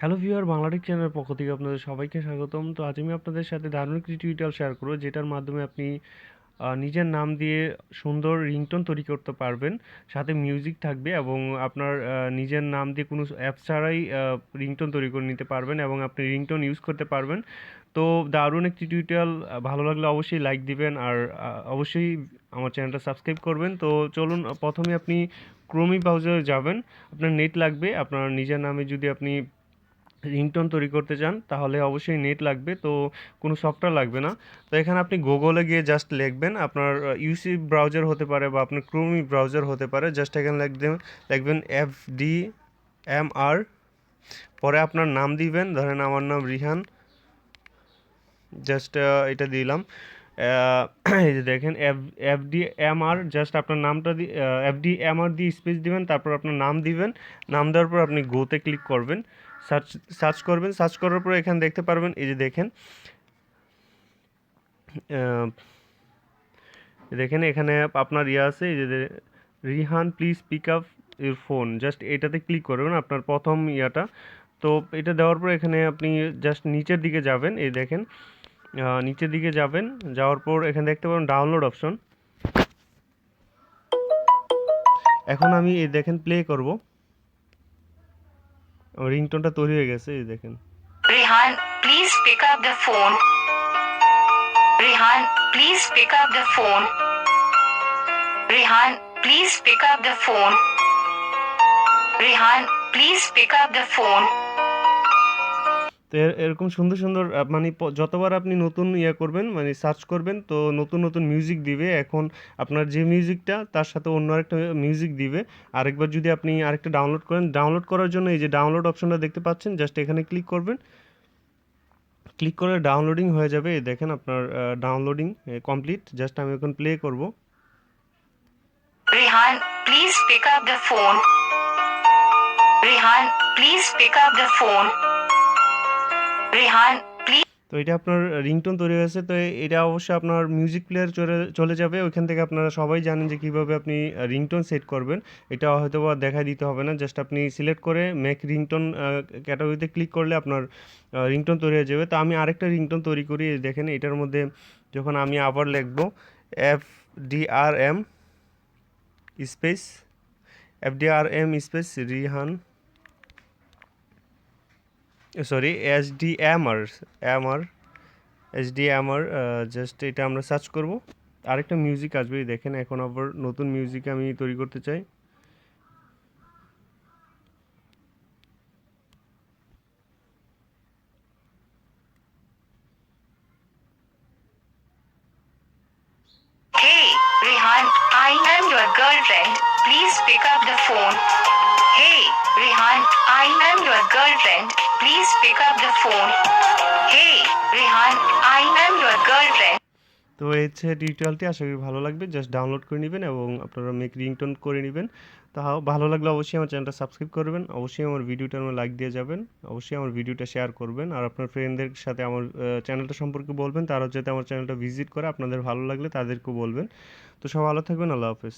Hello viewer Bangla Tech চ্যানেলের পক্ষ থেকে আপনাদের সবাইকে স্বাগতম। তো আজ আমি আপনাদের সাথে দারুণ একটি টিউটোরিয়াল শেয়ার করব, যেটার মাধ্যমে আপনি নিজের নাম দিয়ে সুন্দর রিংটোন তৈরি করতে পারবেন। সাথে মিউজিক থাকবে এবং আপনার নিজের নাম দিয়ে কোনো অ্যাপ ছাড়াই রিংটোন তৈরি করে নিতে পারবেন এবং আপনি রিংটোন ইউজ করতে পারবেন। তো দারুণ একটি টিউটোরিয়াল, ভালো লাগলে অবশ্যই লাইক দিবেন আর অবশ্যই আমার চ্যানেলটা সাবস্ক্রাইব করবেন। তো চলুন, প্রথমে আপনি ক্রোমি ব্রাউজারে যাবেন। আপনার নেট লাগবে। আপনার নিজের নামে যদি আপনি রিংটোন তৈরি করতে চান তাহলে অবশ্যই নেট লাগবে, তো কোনো সফটওয়্যার লাগবে না। তো এখানে আপনি গুগলে গিয়ে জাস্ট লিখবেন, আপনার ইউসি ব্রাউজার হতে পারে বা আপনার ক্রোমি ব্রাউজার হতে পারে। জাস্ট এখানে লিখবেন FDMR, পরে আপনার নাম দিবেন, ধরেন আমার নাম রিহান, জাস্ট এটা দিলাম। এই যে দেখেন FDMR, জাস্ট আপনার নামটা FDMR দিয়ে স্পেস দিবেন, তারপর আপনার নাম দিবেন। নাম দেওয়ার পর আপনি গোতে ক্লিক করবেন, সার্চ সার্চ করবেন। সার্চ করার পর এখানে দেখতে পারবেন, এই যে দেখেন দেখেন এখানে আপনার আছে, এই যে Rihan please pick up your phone, just এটাতে ক্লিক করবেন আপনার প্রথম ইয়াটা। তো এটা দেওয়ার পর এখানে আপনি জাস্ট নিচের দিকে যাবেন, এই দেখেন নিচের দিকে যাবেন। যাওয়ার পর এখানে দেখতে পাবেন ডাউনলোড অপশন। এখন আমি এই দেখেন প্লে করব, রিংটোনটা তৈরি হয়ে গেছে, এই দেখেন। Rihan please pick up the phone. Rihan please pick up the phone. Rihan please pick up the phone. Rihan please pick up the phone. তো এরকম সুন্দর সুন্দর মানে যতবার আপনি নতুন করবেন, মানে সার্চ করবেন, তো নতুন নতুন মিউজিক দিবে। এখন আপনার যে মিউজিকটা, তার সাথে অন্য আরেকটা মিউজিক দিবে। আরেকবার যদি আপনি আরেকটা ডাউনলোড করেন, ডাউনলোড করার জন্য এই যে ডাউনলোড অপশনটা দেখতে পাচ্ছেন, জাস্ট এখানে ক্লিক করবেন। ক্লিক করে ডাউনলোডিং হয়ে যাবে, এই দেখেন আপনার ডাউনলোডিং কমপ্লিট। জাস্ট আমি এখন প্লে করব। Rihan please pick up the phone. Rihan please pick up the phone. Rihan please. তো এটা আপনার রিংটোন তৈরি হয়েছে। তো এটা অবশ্যই আপনার মিউজিক প্লেয়ার চলে যাবে। ওইখান থেকে আপনারা সবাই জানেন যে কীভাবে আপনি রিংটোন সেট করবেন। এটা হয়তো বা দেখাই দিতে হবে না, জাস্ট আপনি সিলেক্ট করে মেক রিংটোন ক্যাটাগরিতে ক্লিক করলে আপনার রিংটোন তৈরি হয়ে যাবে। তো আমি আরেকটা রিংটোন তৈরি করি, দেখেন এটার মধ্যে যখন আমি আবার লিখব FDRM space FDRM space Rihan, sorry HDMR, just এটা আমরা সার্চ করব। আরেকটা মিউজিক আসবে, দেখেন এখন আবার নতুন মিউজিক আমি তৈরি করতে চাই। Hey, Rehan, I am your girlfriend. Please pick up the phone. Hey, Rehan, I am your girlfriend. Please pick up the phone. Hey, Rehan, I am your girlfriend. তো এই হচ্ছে টিউটোরিয়ালটি, আশা করি ভালো লাগবে। জাস্ট ডাউনলোড করে নেবেন এবং আপনারা মেক রিংটোন করে নেবেন। তাও ভালো লাগলে অবশ্যই আমার চ্যানেলটা সাবস্ক্রাইব করবেন, অবশ্যই আমার ভিডিওটা আমার লাইক দিয়ে যাবেন, অবশ্যই আমার ভিডিওটা শেয়ার করবেন আর আপনার ফ্রেন্ডদের সাথে আমার চ্যানেলটা সম্পর্কে বলবেন, তারা যাতে আমার চ্যানেলটা ভিজিট করে। আপনাদের ভালো লাগলে তাদেরকেও বলবেন। তো সব ভালো থাকবেন, আল্লাহ হাফেজ।